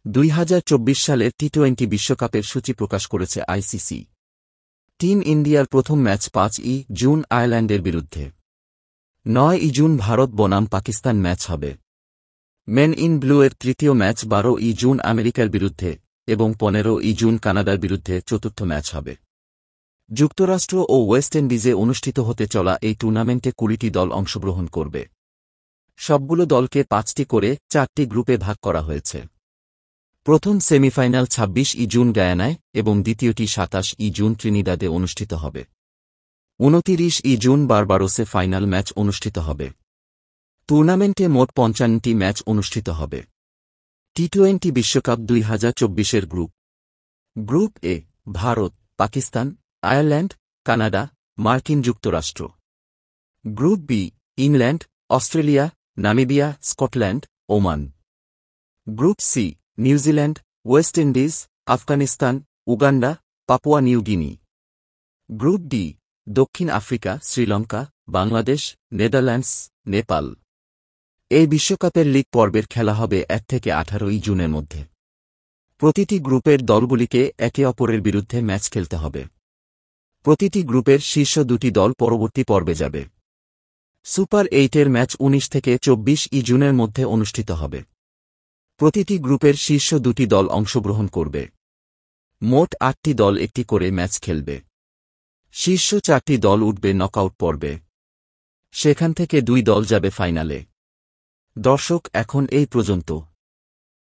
2024 সালের টি-20 বিশ্বকাপের সূচি প্রকাশ করেছে আইসিসি। টিম ইন্ডিয়ার প্রথম ম্যাচ 5ই জুন আয়ারল্যান্ডের বিরুদ্ধে, 9ই জুন ভারত বনাম পাকিস্তান ম্যাচ হবে। মেন ইন ব্লুয়ের তৃতীয় ম্যাচ 12ই জুন আমেরিকার বিরুদ্ধে এবং 15ই জুন কানাডার বিরুদ্ধে চতুর্থ ম্যাচ হবে। যুক্তরাষ্ট্র ও ওয়েস্ট ইন্ডিজে অনুষ্ঠিত হতে চলা এই টুর্নামেন্টে 20টি দল অংশগ্রহণ করবে। সবগুলো দলকে 5টি করে 4টি গ্রুপে ভাগ করা হয়েছে। প্রথম সেমিফাইনাল 26ই জুন গায়ানায় এবং দ্বিতীয়টি 27ই জুন ত্রিনিদাদে অনুষ্ঠিত হবে। 29ই জুন বারবাডোসে ফাইনাল ম্যাচ অনুষ্ঠিত হবে। টুর্নামেন্টে মোট 55টি ম্যাচ অনুষ্ঠিত হবে। টি-20 বিশ্বকাপ 2024-এর group A Bharat, Pakistan, Ireland, Canada, মার্কিন যুক্তরাষ্ট্র। Group B England, Australia, Namibia, Scotland, Oman. Group C New Zealand, West Indies, Afghanistan, Uganda, Papua New Guinea. Group D দক্ষিণ আফ্রিকা, শ্রীলঙ্কা, বাংলাদেশ, নেদারল্যান্ডস, নেপাল। এই বিশ্বকাপের লীগ পর্বের খেলা হবে 1 থেকে 18ই জুনের মধ্যে। প্রতিটি গ্রুপের দলগুলিকে একে অপরের বিরুদ্ধে ম্যাচ খেলতে হবে। প্রতিটি গ্রুপের শীর্ষ 2টি দল পরবর্তী পর্বে যাবে। সুপার 8-এর ম্যাচ 19 থেকে 24ই জুনের মধ্যে অনুষ্ঠিত হবে। প্রতিটি গ্রুপের শীর্ষ 2টি দল অংশগ্রহণ করবে। মোট 8টি দল একটি করে ম্যাচ খেলবে। শীর্ষ 4টি দল উঠবে নকআউট পর্বে। সেখান থেকে 2 দল যাবে ফাইনালে। দর্শক, এখন এই পর্যন্ত।